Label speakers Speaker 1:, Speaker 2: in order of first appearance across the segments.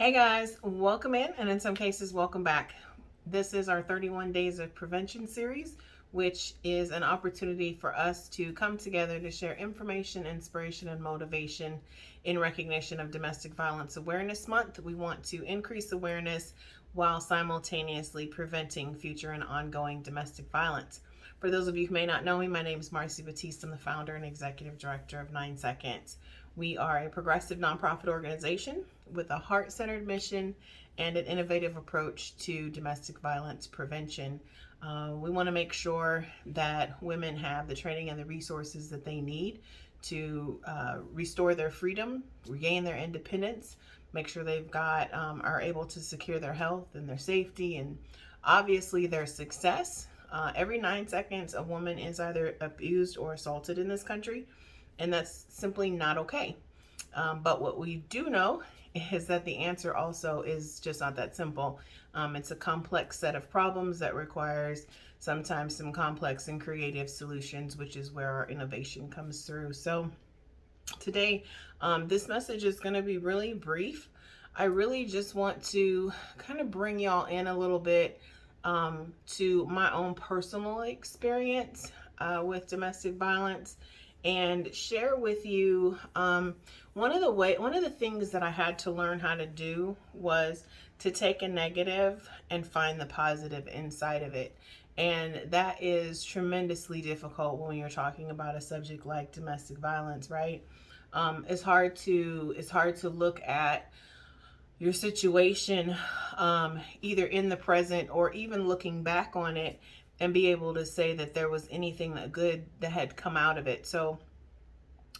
Speaker 1: Hey guys, welcome in, and in some cases, welcome back. This is our 31 Days of Prevention series, which is an opportunity for us to come together to share information, inspiration, and motivation in recognition of Domestic Violence Awareness Month. We want to increase awareness while simultaneously preventing future and ongoing domestic violence. For those of you who may not know me, my name is Marci Batiste. I'm the founder and executive director of 9 Seconds. We are a progressive nonprofit organization with a heart-centered mission and an innovative approach to domestic violence prevention. We want to make sure that women have the training and the resources that they need to restore their freedom, regain their independence, make sure they've got are able to secure their health and their safety, and obviously their success. Every 9 seconds, a woman is either abused or assaulted in this country, and that's simply not okay. But what we do know is that the answer also is just not that simple. It's a complex set of problems that requires sometimes some complex and creative solutions, which is where our innovation comes through. So today, this message is going to be really brief. I really just want to kind of bring y'all in a little bit to my own personal experience with domestic violence, and share with you one of the things that I had to learn how to do was to take a negative and find the positive inside of it. And that is tremendously difficult when you're talking about a subject like domestic violence, right? It's hard to look at your situation, either in the present or even looking back on it, and be able to say that there was anything that good that had come out of it. So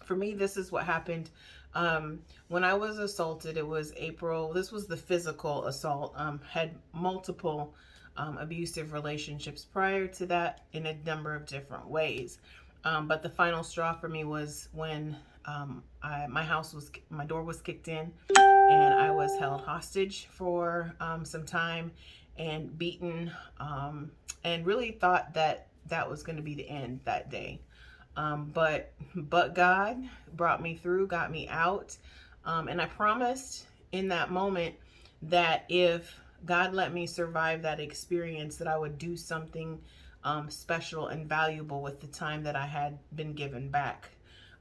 Speaker 1: for me, this is what happened. When I was assaulted, it was April. This was the physical assault. Had multiple abusive relationships prior to that in a number of different ways. But the final straw for me was when my door was kicked in, and I was held hostage for some time and beaten, and really thought that that was going to be the end that day. But God brought me through, got me out, and I promised in that moment that if God let me survive that experience, that I would do something special and valuable with the time that I had been given back.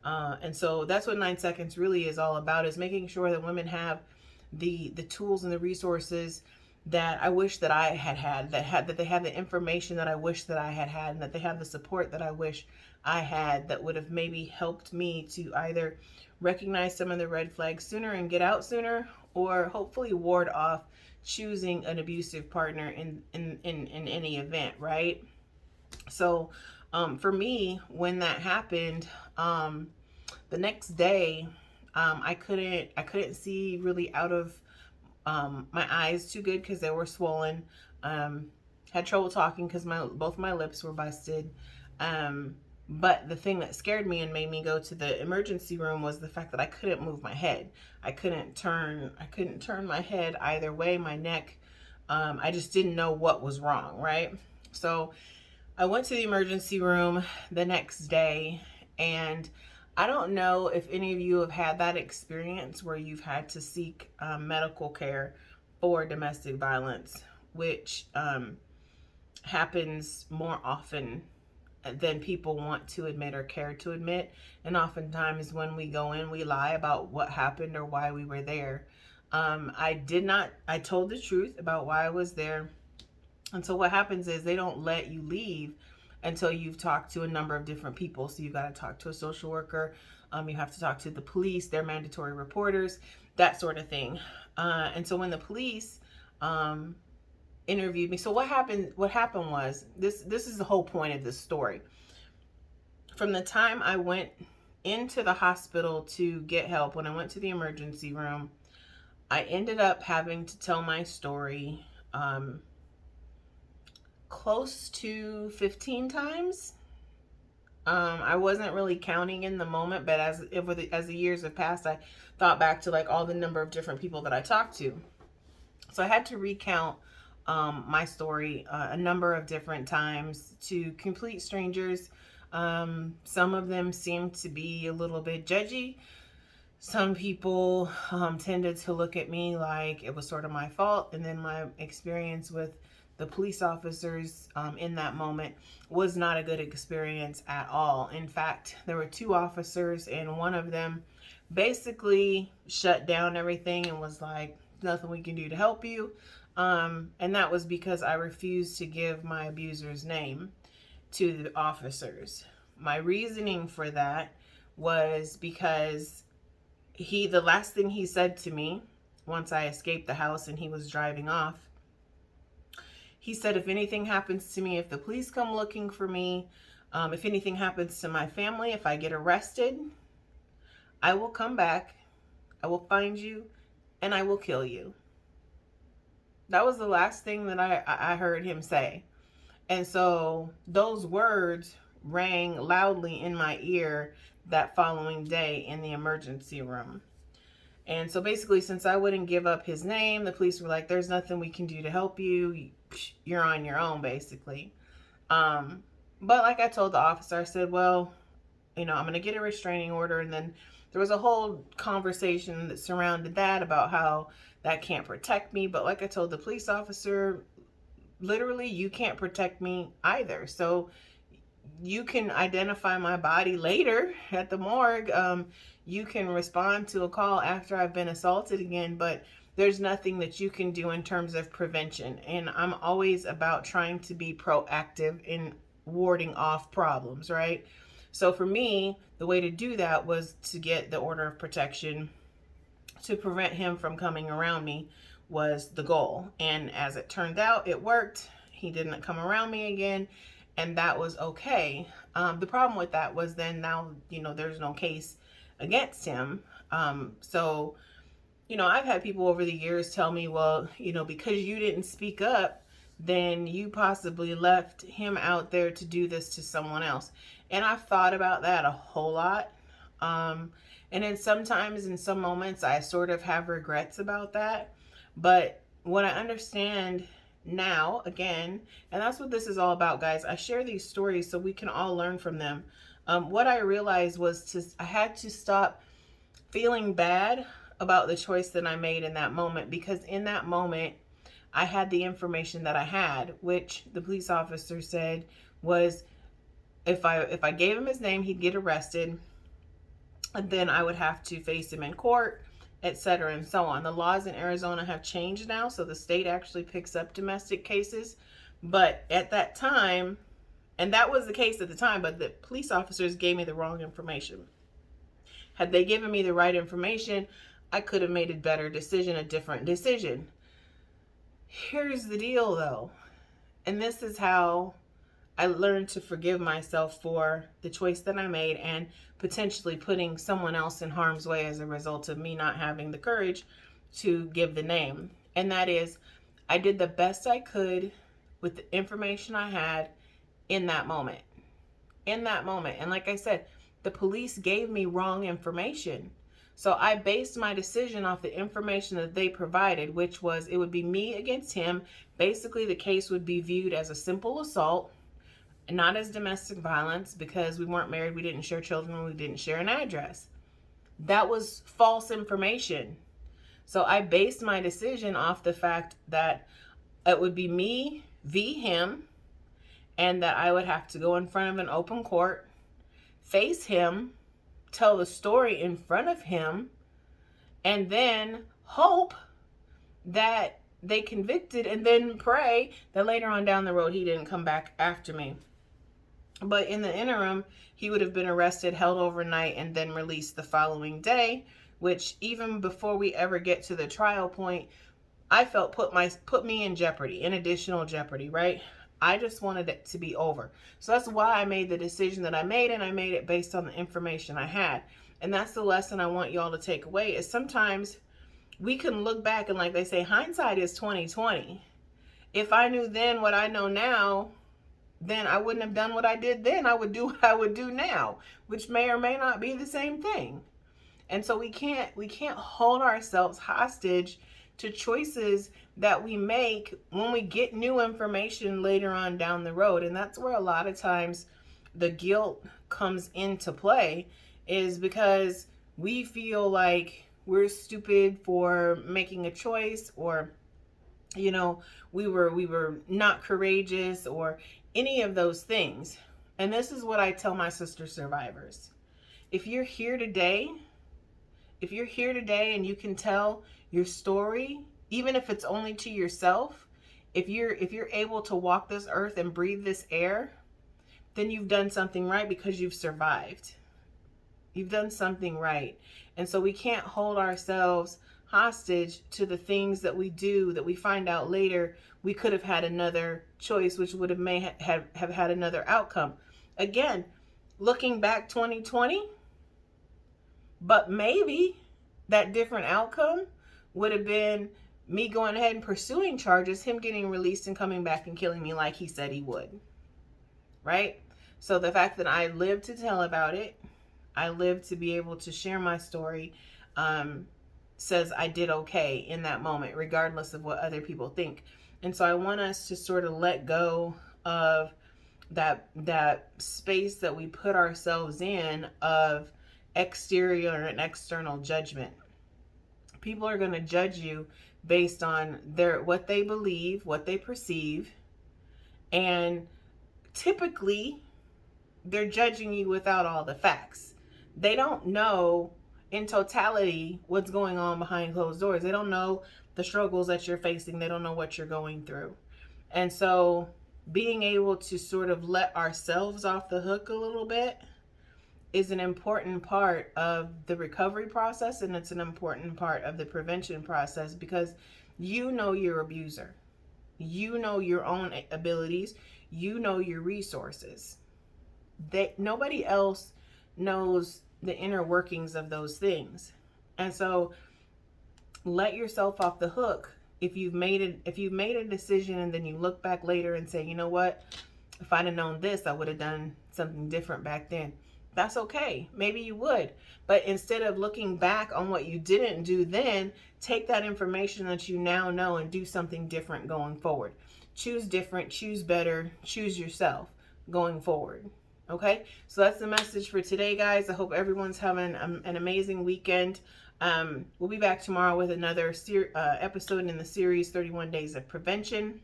Speaker 1: And so that's what 9 Seconds really is all about, is making sure that women have the tools and the resources that I wish that I had, that they have the information that I wish that I had, and that they have the support that I wish I had, that would have maybe helped me to either recognize some of the red flags sooner and get out sooner, or hopefully ward off choosing an abusive partner in any event, right? So for me, when that happened, the next day, I couldn't see really out of my eyes too good because they were swollen. Had trouble talking because both my lips were busted. But the thing that scared me and made me go to the emergency room was the fact that I couldn't move my head. I couldn't turn my head either way, my neck. I just didn't know what was wrong, right? So I went to the emergency room the next day, and I don't know if any of you have had that experience where you've had to seek medical care for domestic violence, which happens more often than people want to admit or care to admit. And oftentimes when we go in, we lie about what happened or why we were there. I told the truth about why I was there. And so what happens is they don't let you leave until you've talked to a number of different people. So you've got to talk to a social worker. You have to talk to the police, their mandatory reporters, that sort of thing. And so when the police interviewed me, so what happened was this is the whole point of this story. From the time I went into the hospital to get help, when I went to the emergency room, I ended up having to tell my story close to 15 times. I wasn't really counting in the moment, but as the years have passed, I thought back to like all the number of different people that I talked to. So I had to recount my story a number of different times to complete strangers. Some of them seemed to be a little bit judgy. Some people tended to look at me like it was sort of my fault. And then my experience with the police officers in that moment was not a good experience at all. In fact, there were two officers, and one of them basically shut down everything and was like, nothing we can do to help you. And that was because I refused to give my abuser's name to the officers. My reasoning for that was because the last thing he said to me once I escaped the house and he was driving off, he said, if anything happens to me, if the police come looking for me, if anything happens to my family, if I get arrested, I will come back, I will find you, and I will kill you. That was the last thing that I heard him say. And so those words rang loudly in my ear that following day in the emergency room. And so basically, since I wouldn't give up his name, the police were like, there's nothing we can do to help you. You're on your own, basically. But like I told the officer, I said, well, I'm going to get a restraining order. And then there was a whole conversation that surrounded that about how that can't protect me. But like I told the police officer, literally, you can't protect me either. So you can identify my body later at the morgue. You can respond to a call after I've been assaulted again, but there's nothing that you can do in terms of prevention. And I'm always about trying to be proactive in warding off problems, right? So for me, the way to do that was to get the order of protection to prevent him from coming around me was the goal. And as it turned out, it worked. He didn't come around me again, and that was okay. The problem with that was then now, there's no case against him. So, I've had people over the years tell me, well, because you didn't speak up, then you possibly left him out there to do this to someone else. And I've thought about that a whole lot. And then sometimes in some moments, I sort of have regrets about that. But what I understand now, again, and that's what this is all about, guys. I share these stories so we can all learn from them. What I realized was I had to stop feeling bad about the choice that I made in that moment, because in that moment, I had the information that I had, which the police officer said was if I gave him his name, he'd get arrested, and then I would have to face him in court, etc. and so on. The laws in Arizona have changed now, so the state actually picks up domestic cases. But at that time, and that was the case at the time, but the police officers gave me the wrong information. Had they given me the right information, I could have made a better decision, a different decision. Here's the deal, though, and this is how I learned to forgive myself for the choice that I made and potentially putting someone else in harm's way as a result of me not having the courage to give the name. And that is, I did the best I could with the information I had in that moment. In that moment. And like I said, the police gave me wrong information. So I based my decision off the information that they provided, which was it would be me against him. Basically, the case would be viewed as a simple assault, not as domestic violence, because we weren't married, we didn't share children, we didn't share an address. That was false information. So I based my decision off the fact that it would be me v. him, and that I would have to go in front of an open court, face him, tell the story in front of him, and then hope that they convicted, and then pray that later on down the road he didn't come back after me. But in the interim, he would have been arrested, held overnight, and then released the following day, which even before we ever get to the trial point, I felt put me in jeopardy, in additional jeopardy, right? I just wanted it to be over. So that's why I made the decision that I made, and I made it based on the information I had. And that's the lesson I want y'all to take away, is sometimes we can look back and, like they say, hindsight is 20/20. If I knew then what I know now, then I wouldn't have done what I did then. I would do what I would do now, which may or may not be the same thing. And so we can't hold ourselves hostage to choices that we make when we get new information later on down the road. And that's where a lot of times the guilt comes into play, is because we feel like we're stupid for making a choice, or we were not courageous, or any of those things. And this is what I tell my sister survivors. If you're here today, and you can tell your story, even if it's only to yourself, if you're able to walk this earth and breathe this air, then you've done something right, because you've survived. You've done something right. And so we can't hold ourselves hostage to the things that we do, that we find out later we could have had another choice, which would have had another outcome. Again, looking back 2020, but maybe that different outcome would have been me going ahead and pursuing charges, him getting released and coming back and killing me like he said he would. Right? So the fact that I lived to tell about it, I lived to be able to share my story, says I did okay in that moment, regardless of what other people think. And so I want us to sort of let go of that space that we put ourselves in of exterior and external judgment. People are going to judge you based on what they believe, what they perceive, and typically they're judging you without all the facts. They don't know in totality what's going on behind closed doors. They don't know the struggles that you're facing. They don't know what you're going through. And so being able to sort of let ourselves off the hook a little bit is an important part of the recovery process, and it's an important part of the prevention process, because you know your abuser. You know your own abilities. You know your resources. Nobody else knows the inner workings of those things. And so let yourself off the hook. If you've made a decision and then you look back later and say, you know what, if I'd have known this, I would have done something different back then. That's okay. Maybe you would. But instead of looking back on what you didn't do then, take that information that you now know and do something different going forward. Choose different, choose better, choose yourself going forward. Okay? So that's the message for today, guys. I hope everyone's having an amazing weekend. We'll be back tomorrow with another episode in the series, 31 Days of Prevention.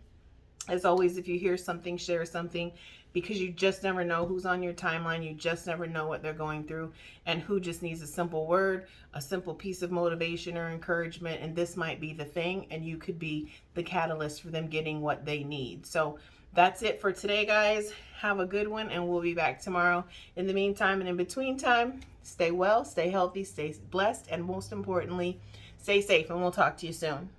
Speaker 1: As always, if you hear something, share something, because you just never know who's on your timeline. You just never know what they're going through, and who just needs a simple word, a simple piece of motivation or encouragement. And this might be the thing, and you could be the catalyst for them getting what they need. So that's it for today, guys. Have a good one, and we'll be back tomorrow. In the meantime and in between time, stay well, stay healthy, stay blessed, and most importantly, stay safe, and we'll talk to you soon.